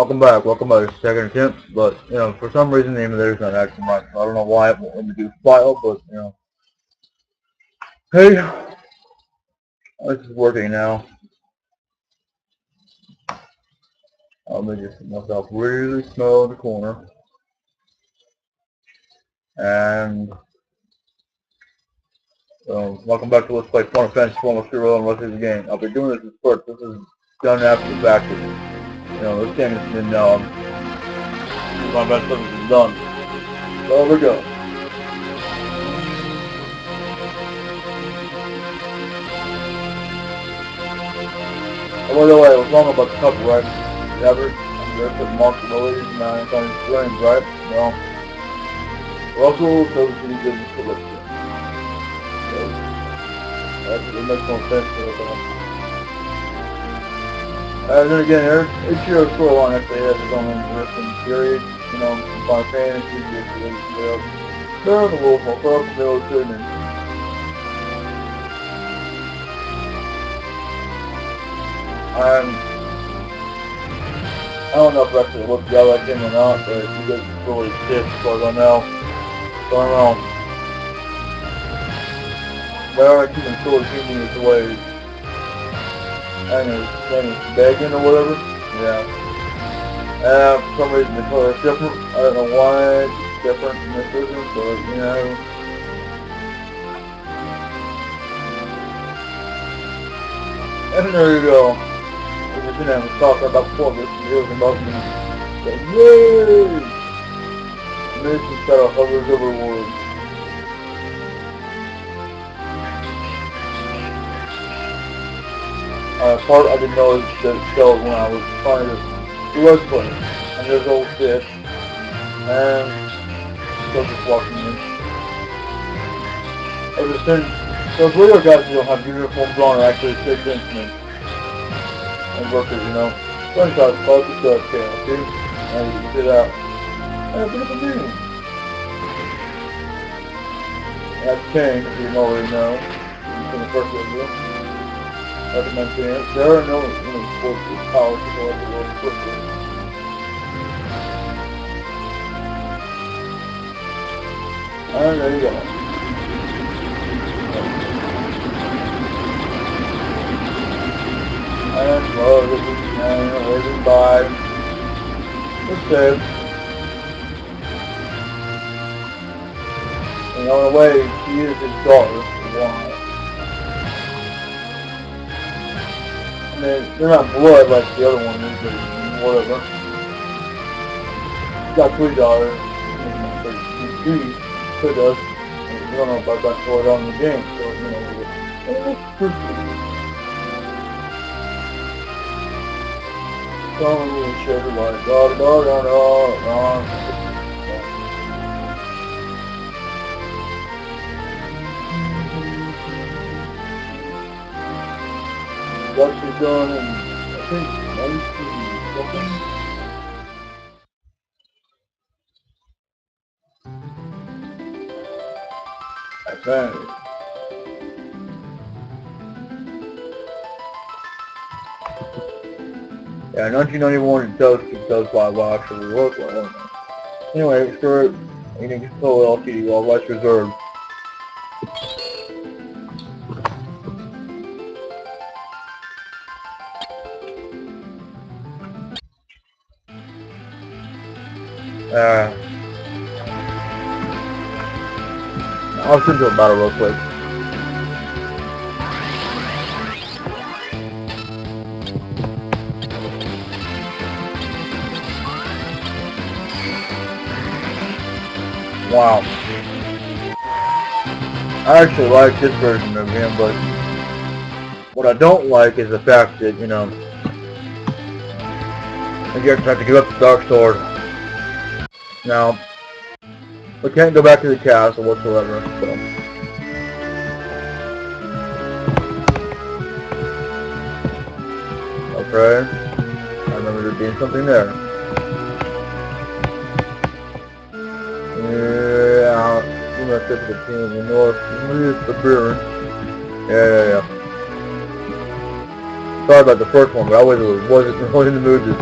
welcome back. Second attempt, but for some reason the name of there's not actually mine. So I don't know why it won't let me do file, but hey, this is working now. Let me just make myself really small in the corner, and welcome back to Let's Play Final Fantasy IV and Let's Play the game. I'll be doing this as first. This is done after the fact. This game has been my best service is done. So here we go. Oh, by the way, I was wrong about the copyright. Never. I'm going to put mark below it. Now it's on his frames, right? Well, Russell shows that he didn't correct it. So, it makes no sense to look at him. And then again, each year storyline actually has its own interesting period. Some Final Fantasy, they're in the wolf, I'll throw up the military, and I don't know if actually looked the other game or not, but he does really sick as far as I know. So I don't know. But I like keeping sort of keeping his ways. And his name is Begging or whatever. Yeah. For some reason the color is different. I don't know why it's different in this version, but And there you go. I was talking about before this videos about me. So, yay! Mission shadow hovers over world. Part I didn't know that it showed when I was trying to do Let's Play. And there's old fish. And still just watching me. Those radio guys who don't have uniforms on are actually 6 instruments. And workers, Gunshots, focus up, chaos, see? And you can sit out. And a beautiful view. That's changed, if you already know. From the first video. Like I mentioned, there are no sports with power to go up the world quickly. And there you go. And waving by. Let's save. And on the way, she is his daughter. Why? And they're not blood like the other one is, but whatever. She's got 3 daughters. She could have. I don't know if I got to it on the game, so, it's pretty. Don't really share the light. What she's done in, I think, 90 something. I found it. Yeah, 1991 it does fly well actually work well, I don't know. Anyway, screw it. You can control LTD while rights reserved. I'll send you a battle real quick. Wow. I actually like this version of him, but what I don't like is the fact that, you have to give up the Dark Sword. Now, we can't go back to the castle whatsoever, so. Okay. I remember there being something there. Yeah, you must have the team in the north. It's the Buren. Yeah. Sorry about the first one, but I wasn't in the mood to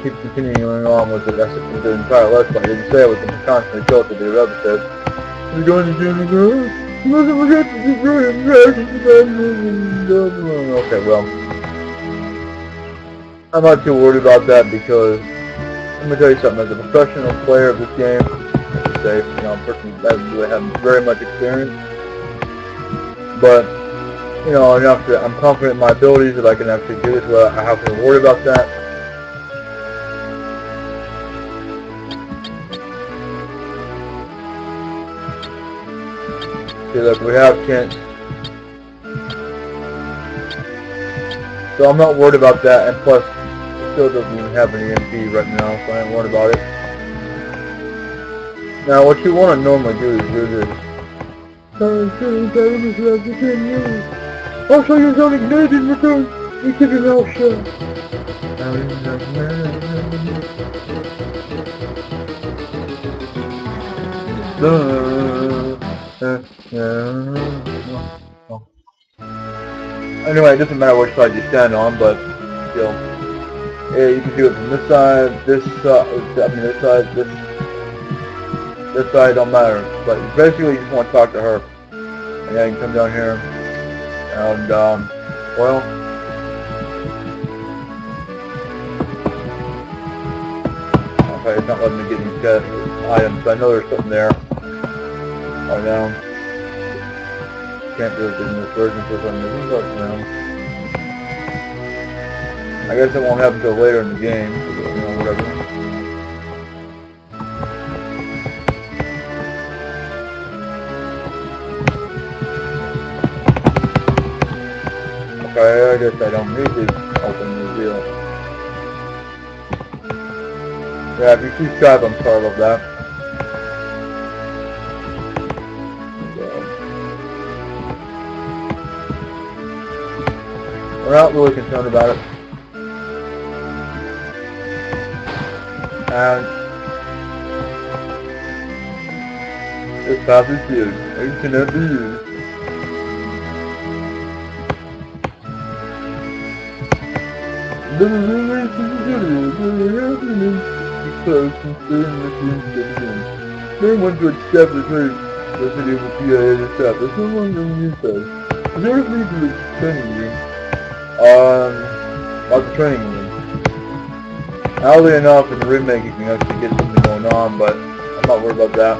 keep continuing on with it. That's the entire Let's Play. I didn't say it was going to constantly go to the episode. You're going to do it again? Must forget to be very okay, well, I'm not too worried about that because let me tell you something. As a professional player of this game, I should say, you know, a person that doesn't really have very much experience, but you know, enough that I'm confident in my abilities that I can actually do this without having to worry about that. See, look, we have chance. So I'm not worried about that, and plus, it still doesn't even have any MP right now, so I ain't worried about it. Now, what you want to normally do is do this. I'll show you something good in return. You keep your mouth shut. Anyway, it doesn't matter which side you stand on, but still, yeah, you can do it from this side, this side, don't matter. But basically, you just want to talk to her, and then you can come down here, and well, okay, it's not letting me get these chest items. I know there's something there. Right now. Can't do it in this version for some reason, but you know. I guess it won't happen until later in the game, you know, whatever. Okay, I guess I don't need to open the deal. Yeah, if you see Skype, I'm sorry about that. We're not really concerned about it. And this path is used. It cannot be used. Close and stay in the scene again. No one to accept the truth. The city will be ahead of step. There's no one going to use those. There's no need to training you. About the training room. Oddly enough, in the remake you can actually get something going on, but I'm not worried about that.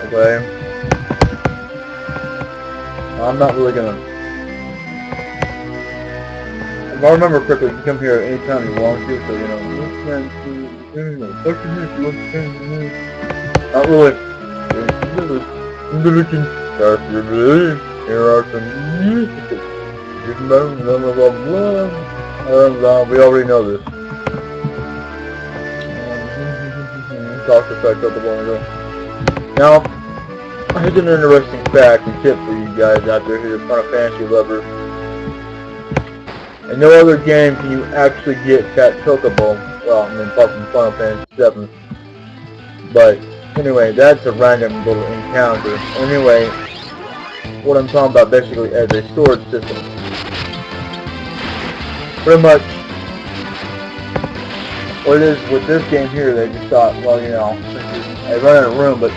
Okay. I'm not really gonna... If I remember correctly, you can come here anytime you want to, so you know, not really. Here are some music. Blah, blah, blah, blah. We already know this. Talk to fact up the one ago. Now, here's an interesting fact and tip for you guys out there who are Final Fantasy lovers. In no other game can you actually get that chocobo. Well, I mean, apart from Final Fantasy VII. But anyway, that's a random little encounter. Anyway, what I'm talking about basically as a storage system. Pretty much, what it is with this game here, they just thought, well, you know, I run out of room, but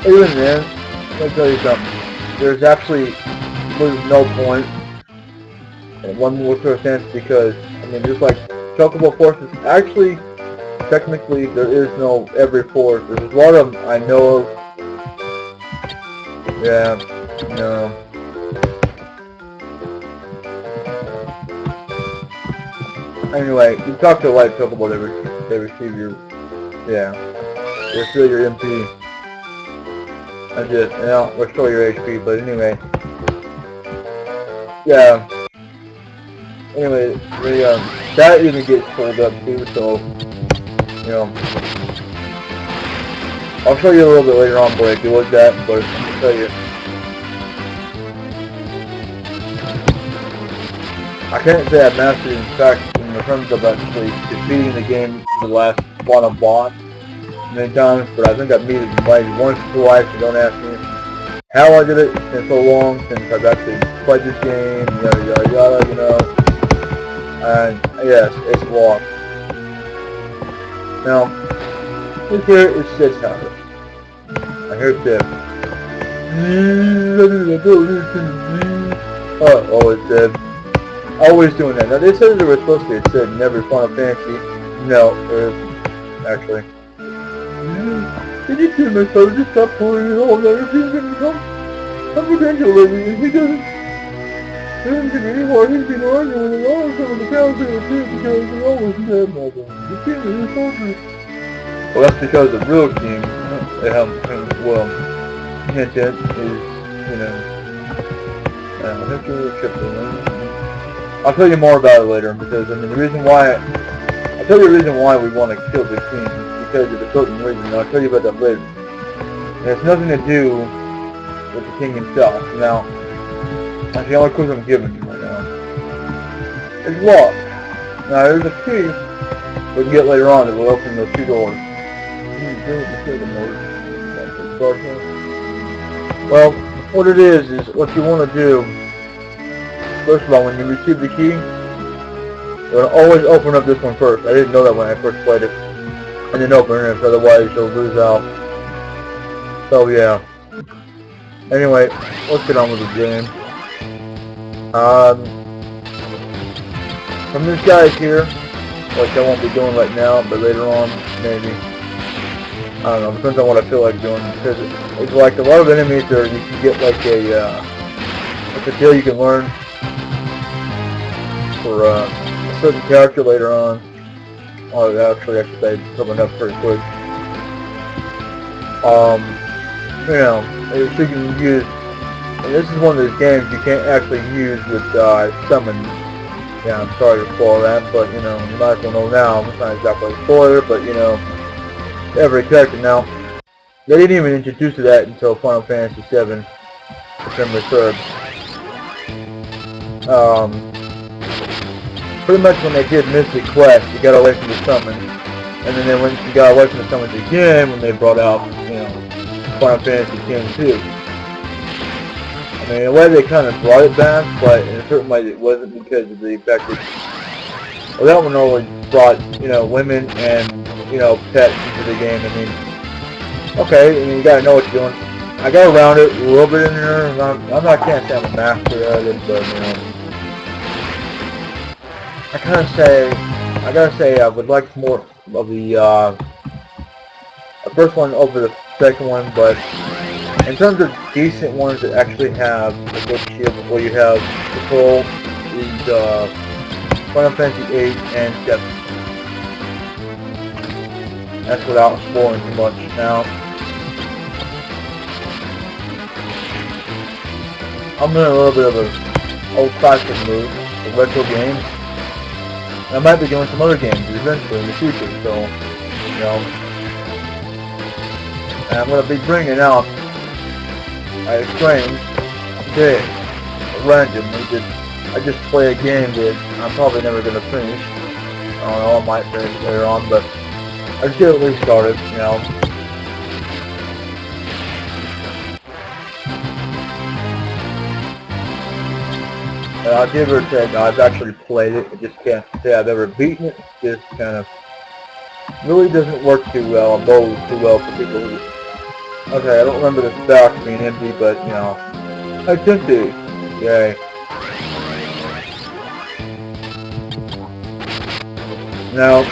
even then, let me tell you something. There's actually no point. And one more sense because, I mean, just like chocobo forces, actually, technically, there is no every force. There's a lot of them I know of. Yeah, no. Anyway, you talk to a white chocobo, they receive your, yeah, they fill your MP. That's it, and I'll restore your HP, but anyway. Yeah. Anyway, that even gets pulled up too, so, you know. I'll show you a little bit later on, boy, if you look at that, but I'll tell you. I can't say I've mastered it, in fact, in terms of actually defeating the game, the last final boss, many times, but I think I've beat it like once or twice, so don't ask me how I did it. It's been so long since I've actually played this game, yada yada yada, you know. And yes, it's locked. Now, look here, it says how. I heard that. Oh, it said. Always doing that. Now, they said there was supposed to be. It said never Final Fantasy. No, there isn't, actually. Did you see my father just stop pulling it all out? If he's going to come, I'm potential lately, and he doesn't do anymore. He's been arguing with all some of the counselors too because he always said nothing. The king is a soldier. Well, that's because the real king, well, hint is, you know, I think you're a triple. I'll tell you more about it later because, I mean, the reason why, I'll tell you the reason why we want to kill the king is because of a certain reason, and I'll tell you about that later. It has nothing to do with the king himself. Now, that's the only clue I'm giving you right now. It's locked. Now, there's a key we can get later on that will open those two doors. Well, what it is what you want to do, first of all, when you receive the key, you're going to always open up this one first. I didn't know that when I first played it. And then open it, otherwise you'll lose out. So yeah. Anyway, let's get on with the game. From these guys here, which I won't be doing right now, but later on, maybe. I don't know, depends on what I feel like doing. Because it's like a lot of enemies there, you can get like a deal you can learn for a certain character later on. Oh, actually, I should say coming up pretty quick. You know, if you can use, and this is one of those games you can't actually use with summons. Yeah, I'm sorry to spoil that, but you know, you might as well know now. It's not exactly a spoiler, but you know, every character now. They didn't even introduce that until Final Fantasy VII, September 3rd. Pretty much when they did Mystic Quest, you got away from the summons, and then when you got away from the summons again, when they brought out, you know, Final Fantasy X-2. I mean, in a way they kind of brought it back, but in a certain way it wasn't because of the fact that, well, that one only brought, you know, women and, you know, pets into the game. I mean, okay, I mean, you gotta know what you're doing. I got around it a little bit in there. I can't say I'm a master at it, but, you know, I gotta say I would like more of the first one over the second one, but in terms of decent ones that actually have a good shield, where you have Control, is Final Fantasy VIII and 7. That's without spoiling too much. Now, I'm in a little bit of an old-fashioned mood for retro games. I might be doing some other games eventually in the future, so, you know. And I'm going to be bringing out, I explained, today, randomly, I just play a game that I'm probably never going to finish. I don't know, I might finish it later on, but I just get at least started, you know. And I'll give her that I've actually played it. I just can't say I've ever beaten it. It just kind of really doesn't work too well, or goes too well for people who... Okay, I don't remember the stock being empty, but, you know, it's empty. Yay. Now,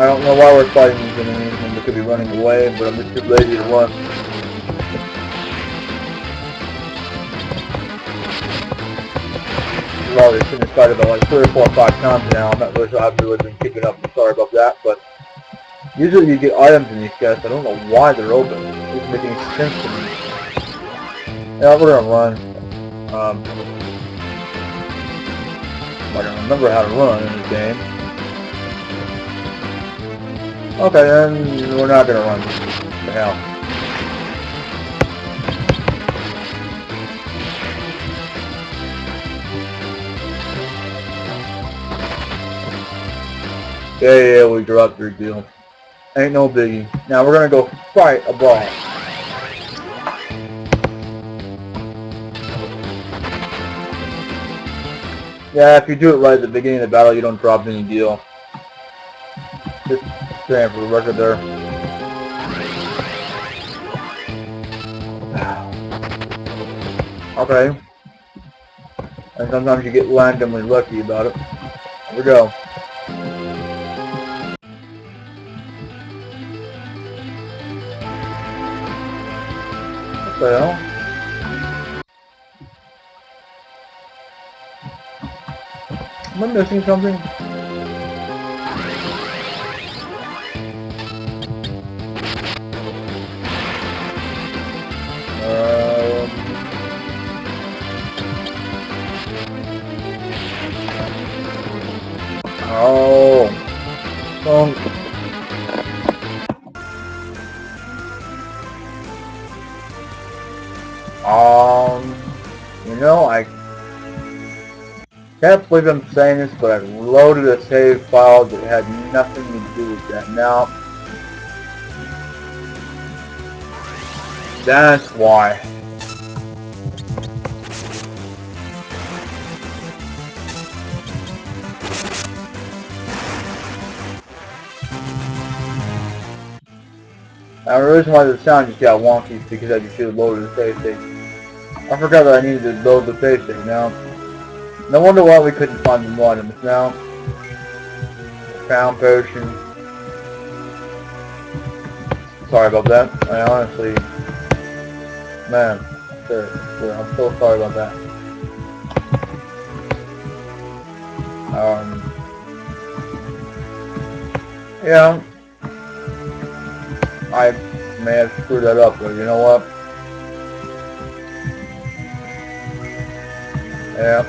I don't know why we're fighting these enemies, and we could be running away, but I'm just too lazy to run. I've already seen this fight about like 3 or 4 or 5 times now. I'm not really sure I've really been keeping up. I'm sorry about that, but usually you get items in these chests. I don't know why they're open. It doesn't make any sense to me. Yeah, we're gonna run. I don't remember how to run in this game. Okay, then we're not gonna run. What the hell? Yeah, we dropped your deal. Ain't no biggie. Now we're gonna go fight a boss. Yeah, if you do it right at the beginning of the battle, you don't drop any deal. Just saying for the record there. Okay. And sometimes you get randomly lucky about it. Here we go. What the hell? Am I missing something? Oh. You know, I can't believe I'm saying this, but I loaded a save file that had nothing to do with that. Now, that's why. Now, the reason why the sound just got wonky is because I just should have loaded the save state. I forgot that I needed to load the save state. Now, no wonder why we couldn't find the items. Now, found potion. Sorry about that. I honestly, man, I'm so sorry about that. Yeah, I may have screwed that up, but you know what? Yeah.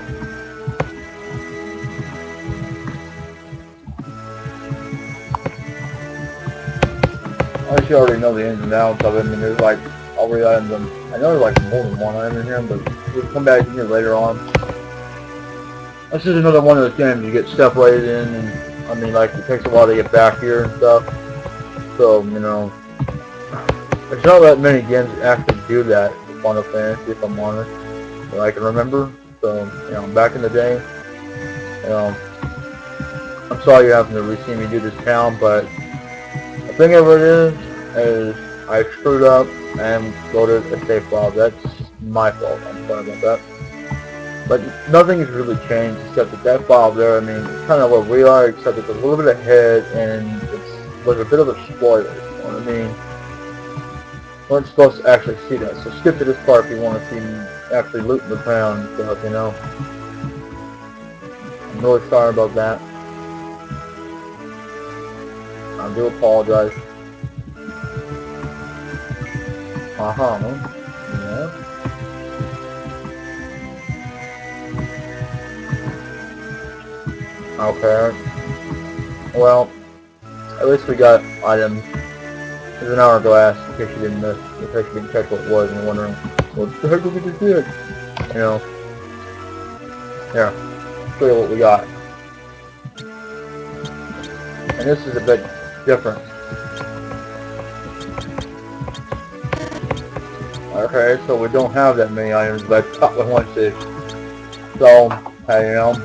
I should already know the ins and outs of it. I mean, there's like all the items. I know there's like more than one item in here, but we'll come back in here later on. This is another one of those games you get separated in, and I mean, like, it takes a while to get back here and stuff. So, you know, there's not that many games that actually do that for Final Fantasy, if I'm honest, that I can remember. So, you know, back in the day, you know, I'm sorry you're having to re-see me do this town, but the thing of it is I screwed up and loaded a save file. That's my fault. I'm sorry about that. But nothing has really changed except that file there, I mean, it's kind of where we are, except it's a little bit ahead and it was a bit of a spoiler. You know what I mean? We weren't supposed to actually see that. So skip to this part if you want to see me actually looting the town and stuff, you know? I'm really sorry about that. I do apologize. Uh-huh. Yeah. Okay. Well, at least we got items. There's an hourglass, in case you didn't miss, in case you didn't check what it was and you're wondering, what the heck did we just do? You know? Here, I'll show you what we got. And this is a bit different. Okay, so we don't have that many items, but I cut with one stitch. So, hey, you know.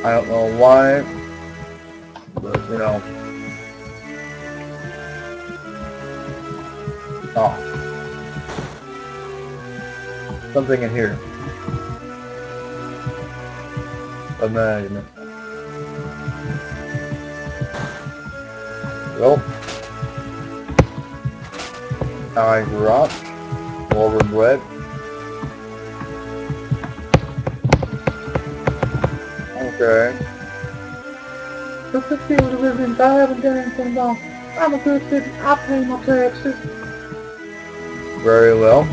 I don't know why, but, you know. Oh. Something in here. Imagine. Well. I dropped. Over bread. Okay. Just to see what the reasons I haven't done anything wrong. I'm a good citizen. I pay my taxes. Very well.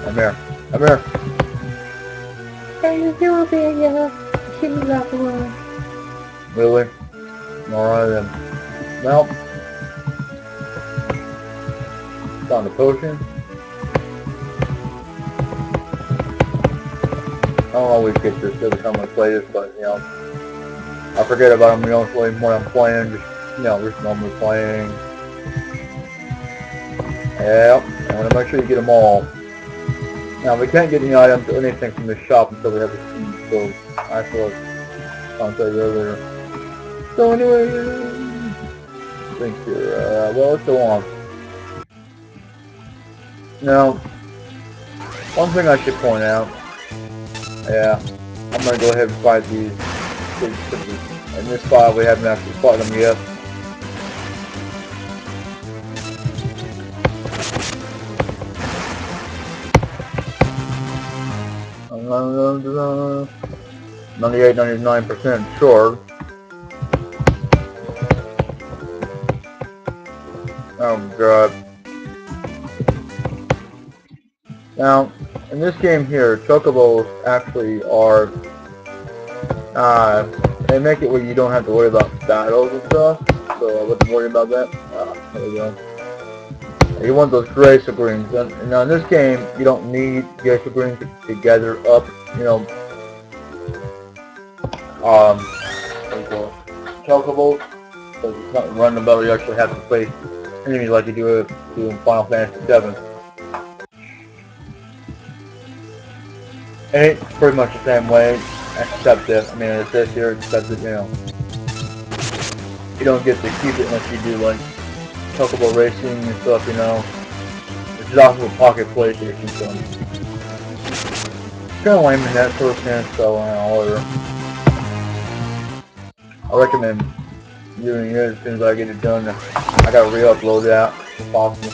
Come here. Come here. Hey, you're being here. She was out the room. Really? Alright then. Well. Found a potion. don't always get this every time I play this, but, you know, I forget about them, you know, when I'm playing, just, you know, just normally playing. Yep, I want to make sure you get them all. Now, we can't get any items or anything from this shop until we have the key, so that's what I said earlier. So anyway, I think here, well, let's go on. Now, one thing I should point out, yeah, I'm going to go ahead and fight these. In this file, we haven't actually fought them yet. I'm 98-99% sure. Oh god. Now, in this game here, chocobos actually are, they make it where you don't have to worry about battles and stuff, so I wouldn't worry about that. There we go. You want those glacial greens, and now in this game, you don't need glacial greens to gather up, you know, chocobos, so it's not running about, you actually have to face enemies like you do in Final Fantasy VII. And it's pretty much the same way, except that, I mean, it says here, except that, you know, you don't get to keep it unless you do, like, chocobo racing and stuff, you know. This is also a pocket PlayStation, so it's kind of lame in that sort of sense, so, whatever. I recommend doing it as soon as I get it done. I gotta re-upload that if possible.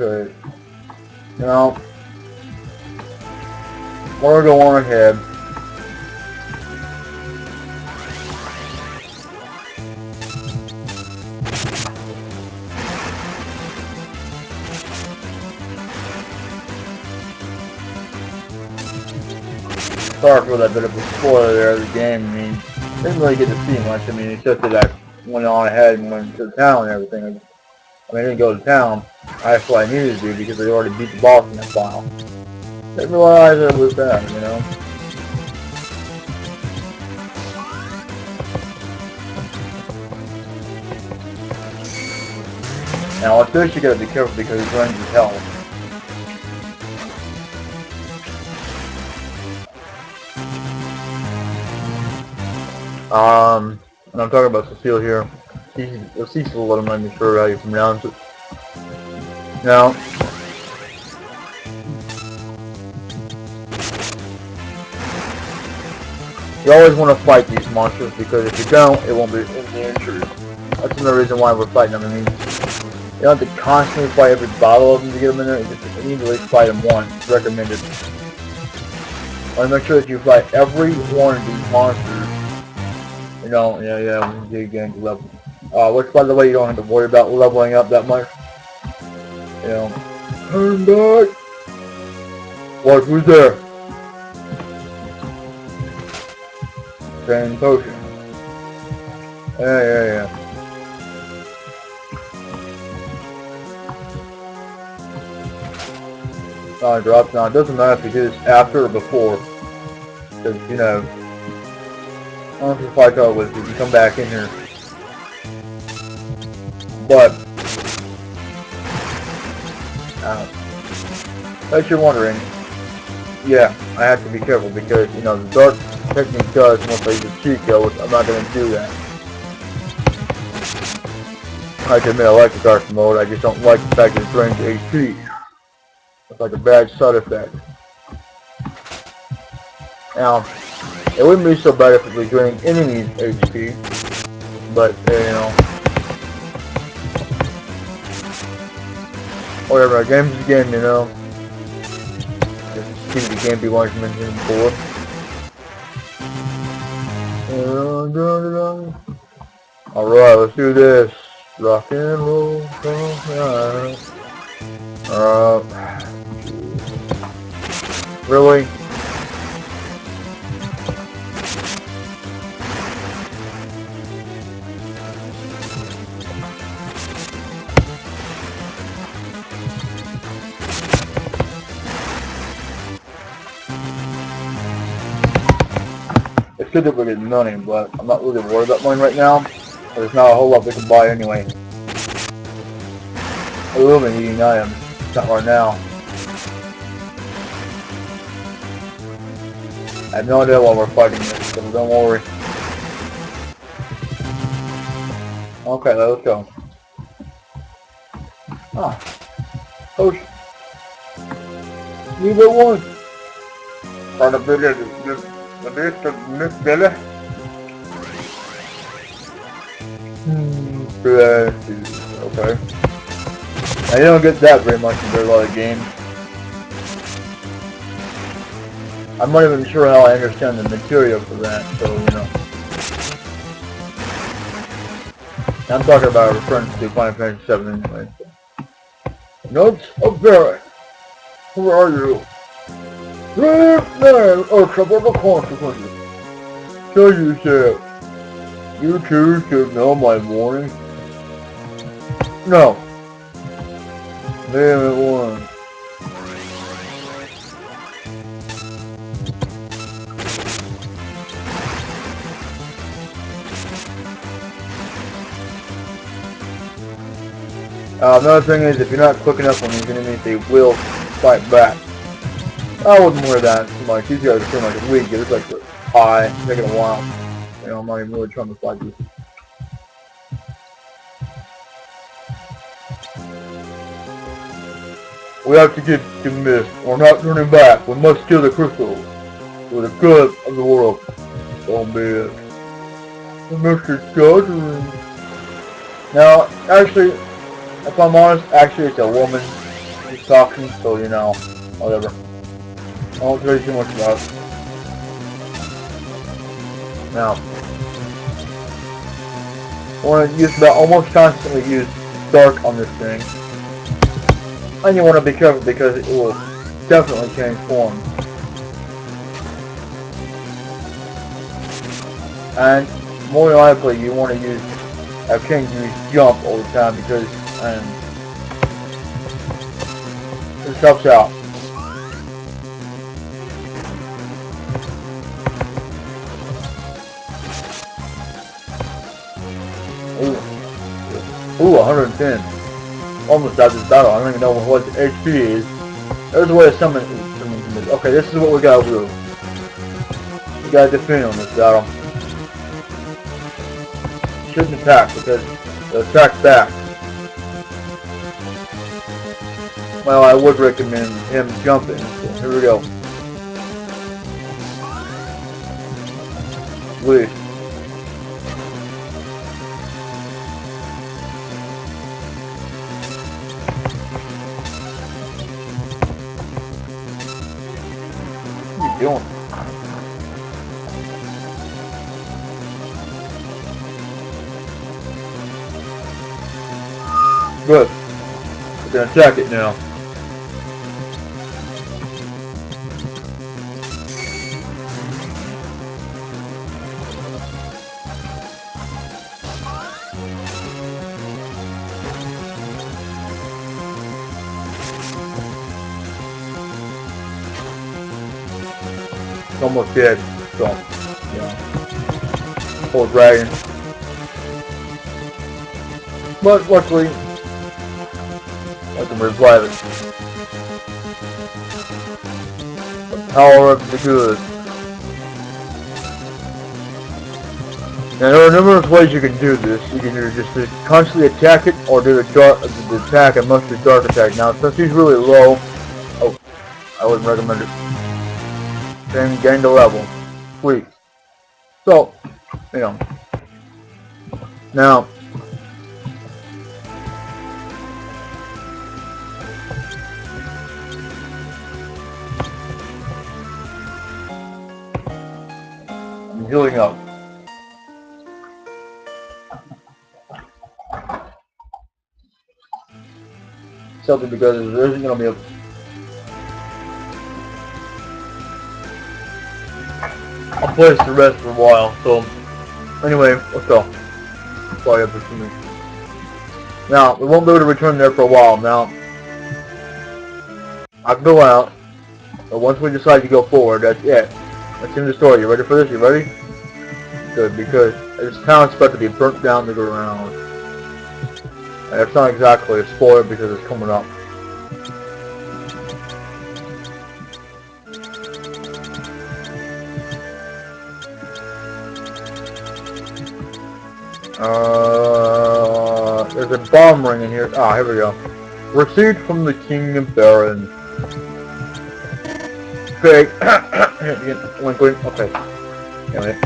Okay. Now, we're gonna go on ahead. Sorry for that bit of a spoiler there of the game. I mean, didn't really get to see much. I mean, except that I went on ahead and went to the town and everything. I mean, I didn't go to town. That's what I needed to do because I already beat the boss in that file. Didn't realize it was that, you know. Now, with this, you gotta be careful because it runs his health. And I'm talking about Cecile here. Cecil, let him let me sure how you pronounce it. Now, you always want to fight these monsters because if you don't, it won't be injured. That's another reason why we're fighting them. I mean, you don't have to constantly fight every battle of them to get them in there. You need to at least fight them once. It's recommended. I want to make sure that you fight every one of these monsters. You know, yeah, we get level. Which, by the way, you don't have to worry about leveling up that much. You know, turn back. What was there? Sand potion. Yeah. Drops now. It doesn't matter if you do this after or before. Because, you know, I don't know if I thought it was, you can come back in here. But, as you're wondering, yeah, I have to be careful because, you know, the dark technique does once I use a cheat code, I'm not going to do that. I have to admit I like the dark mode, I just don't like the fact that it drains HP. It's like a bad side effect. Now, it wouldn't be so bad if it was draining enemies HP, but, you know, whatever, a game's a game, you know. Just keep the game be like mentioned before. Alright, let's do this. Rock and roll, alright. Really? it's good that we're getting money, but I'm not really worried about money right now. There's not a whole lot we can buy anyway. A little bit eating items, not right now. I have no idea why we're fighting this, so don't worry. Okay, let's go. Ah. Oh, neither one. On the video, Miss Billy. Okay. Now you don't get that very much in a lot of games. I'm not even sure how I understand the material for that, so you know. I'm talking about a reference to Final Fantasy VII anyway. Notes of Barrett. Who are you? Great man of trouble consequences. So you said, you choose to ignore my warning? No. Damn it, one. Another thing is, if you're not quick enough on these enemies, they will fight back. I wouldn't worry that too much. These guys are pretty much weak. It's like high, taking a while. You know, I'm not even really trying to fight these. We have to get to Mist. We're not turning back. We must steal the crystals for the good of the world. Don't be it. Mr. Judgment. Now, actually, if I'm honest, actually it's a woman who's talking, so you know, whatever. I won't tell you too much about it. Now, I want to use about almost constantly use dark on this thing. And you want to be careful because it will definitely change form. And more likely you want to use can't use jump all the time because it helps out. Ooh, 110. Almost died this battle. I don't even know what the HP is. There's a way to summon this. Okay, this is what we gotta do. We gotta defend on this battle. Shouldn't attack because they'll attack back. Well, I would recommend him jumping. So here we go. Please. What are you doing? Good. We're gonna attack it now. It's almost dead, so yeah. Poor dragon. But luckily, I can revive it. The power of the good. Now there are numerous ways you can do this. You can either just constantly attack it, or do the attack and mostly dark attack. Now since he's really low, I wouldn't recommend it. Then gain the level. Sweet. So, you know. Now, I'm healing up. Something because there isn't going to be a place to rest for a while. So, anyway, let's go. Sorry for me. Now, we won't be able to return there for a while. Now, I can go out, but once we decide to go forward, that's it. That's in the story. You ready for this? You ready? Good, because this town's about to be burnt down to the ground. And it's not exactly a spoiler because it's coming up. There's a bomb ring in here. Ah, here we go. Received from the King and Baron. Okay. Okay. Anyway.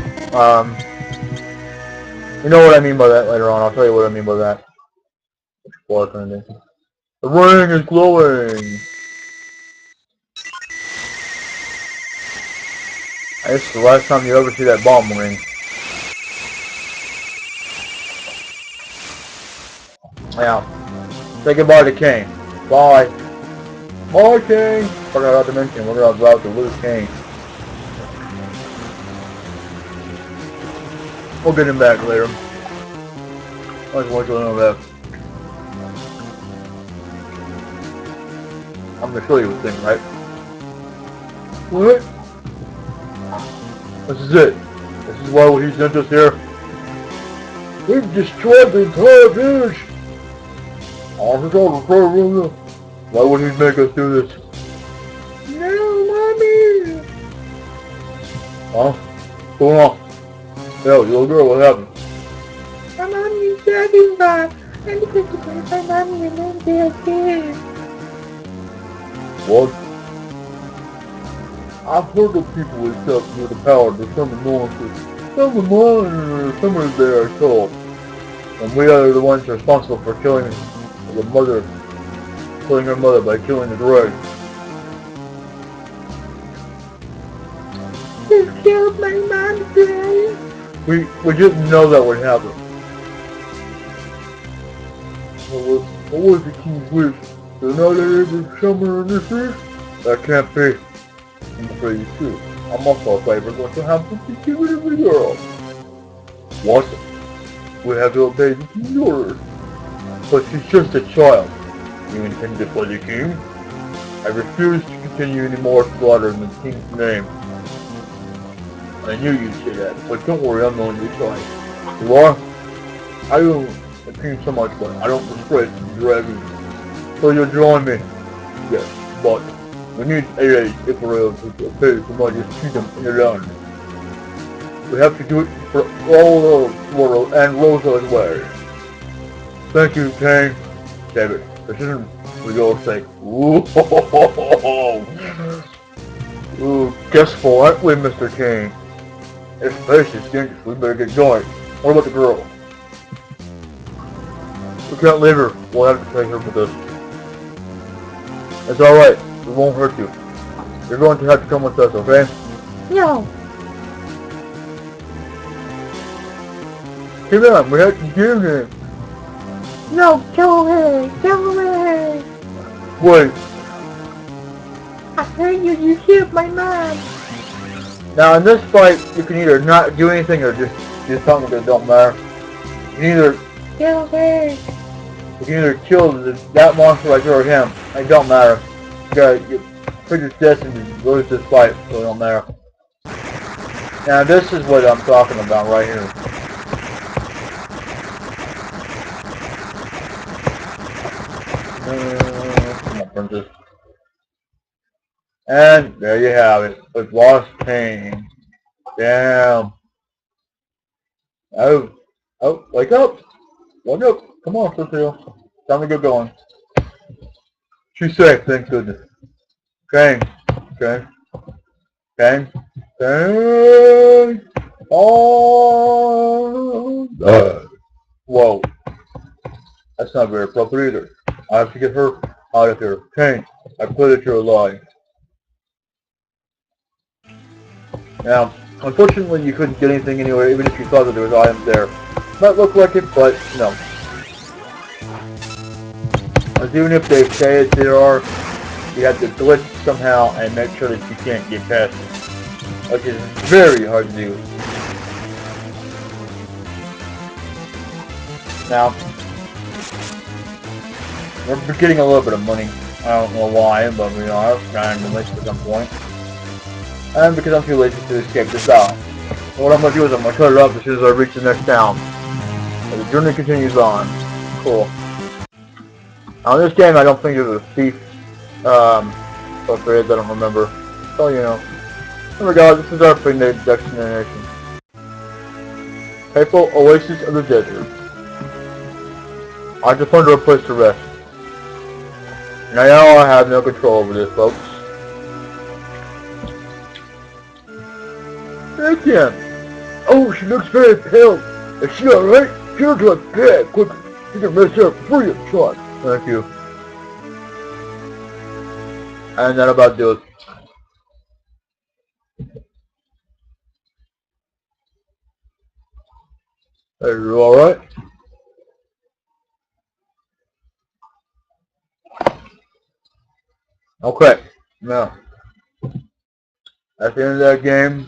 You know what I mean by that later on. I'll tell you what I mean by that. The ring is glowing. This is the last time you ever see that bomb ring. Now, say goodbye to King. Bye. Bye, King. Forgot to mention, we're about to lose King. We'll get him back later. I just want you to know that. I'm gonna show you the thing, right? What? This is it. This is why he sent us here. We've destroyed the entire village. Why would he make us do this? No, Mommy! Huh? What's going on? Yo, little girl, what happened? My mommy is driving by. I'm going to find my mommy and then they're dead. What? I've heard of people with the power to summon monsters. Summon monsters, summon they are called. And we are the ones responsible for killing her mother by killing the dragon. You killed my mom, Daddy. We didn't know that would happen. What was the king's wish? They're not able to summon her in this year? That can't be. I'm afraid it's true. I'm also afraid we're going to have to get rid of the girl. What? We have to obey the king's orders. But she's just a child. You intend to play the king? I refuse to continue any more slaughter in the king's name. I knew you'd say that, but don't worry, I'm on your side. You are? I don't the king so much, but I don't disgrace the dragon. So you'll join me? Yes, but we need AA if we're able to obey the Majesty's kingdom in the land. We have to do it for all the world and Rosa as well. Thank you, King. David, this isn't for your sake. Ooh, guess what, we, Mr. King? This place is dangerous. We better get going. What about the girl? We can't leave her. We'll have to take her with us. It's alright. We won't hurt you. You're going to have to come with us, okay? No. Come on, we have to get him. No, go away. Go away. Wait. I heard you killed my mom. Now in this fight, you can either not do anything or just tell me that it don't matter. You can either kill away. You can either kill that monster right there or him. It don't matter. You're pretty destined to lose this fight, so it don't matter. Now this is what I'm talking about right here. Come on, princess. And there you have it. We've lost Pain. Damn. Oh, wake up. Wake up. Come on, Cecile. Time to get going. She's safe, thank goodness. Kang. Kang. Kang. Kang. Oh. Whoa. That's not very appropriate either. I have to get her out of here. Kang, I pray that you're alive. Now, unfortunately, you couldn't get anything anywhere, even if you thought that there was items there. Might look like it, but no. As even if they say it, there are, you have to glitch somehow and make sure that you can't get past it, which is very hard to do. Now, we're getting a little bit of money. I don't know why, but we are trying to list at some point. And because I'm too lazy to escape this out. What I'm going to do is I'm going to cut it up as soon as I reach the next town. And the journey continues on. Cool. On this game, I don't think there's a thief. But there is, I don't remember. So, you know. Regardless, this is our destination. Peaceful oasis of the desert. I just wanted a place to rest. Now I have no control over this, folks. Again. Oh, she looks very pale. Is she alright? Get her to a bed, quickly. You can rest her free of charge. Thank you. And that about do it. Are you alright? Okay. Now, at the end of that game,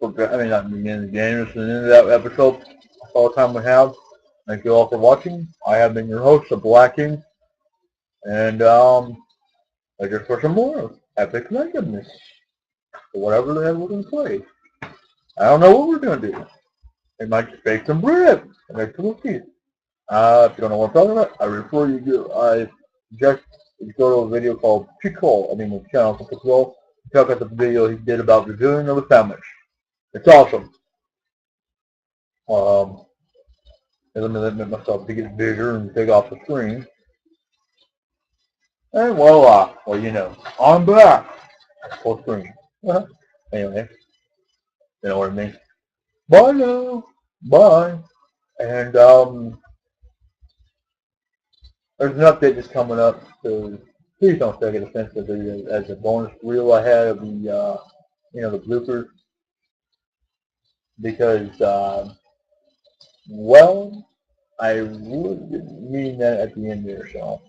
I mean, not the end of the game, it's the end of that episode. That's all the time we have. Thank you all for watching. I have been your host, DaBLackKing. And, I just for some more epic randomness. Or whatever the hell we're going to play. I don't know what we're going to do. We might just bake some bread and make some cookies. If you don't know what I'm talking about, I refer you to, I suggest you go to a video called Pickle, the channel for Pickle. Check out the video he did about reviewing of a sandwich. It's awesome. Let me limit myself to get bigger and take off the screen. And voila. Well, you know, I'm back. Full screen. Anyway, you know what I mean. Bye now. Bye. And, there's an update that's coming up, so please don't take it offensively as a bonus reel I had of the, the bloopers. Because, well, I really didn't mean that at the end there, so.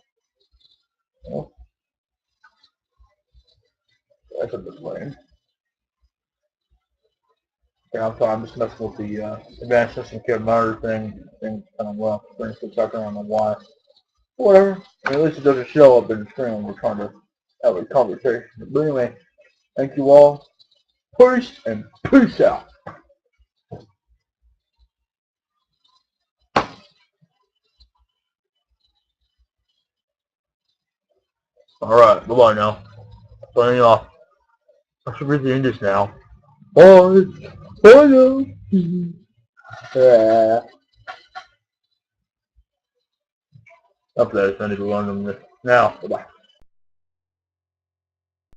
Well, that's a bit lame. Yeah, I'm sorry, I'm just messing with the advanced system care monitor thing kind of well. Brings the back, I don't know why. Whatever. I mean, at least it doesn't show up in the screen when we're trying to have a conversation. But anyway, thank you all. Peace and peace out. Alright, bye-bye now. Signing off. I should read the English now. Bye. Bye now. Yeah. Up there, I need to learn them this. Now, bye-bye.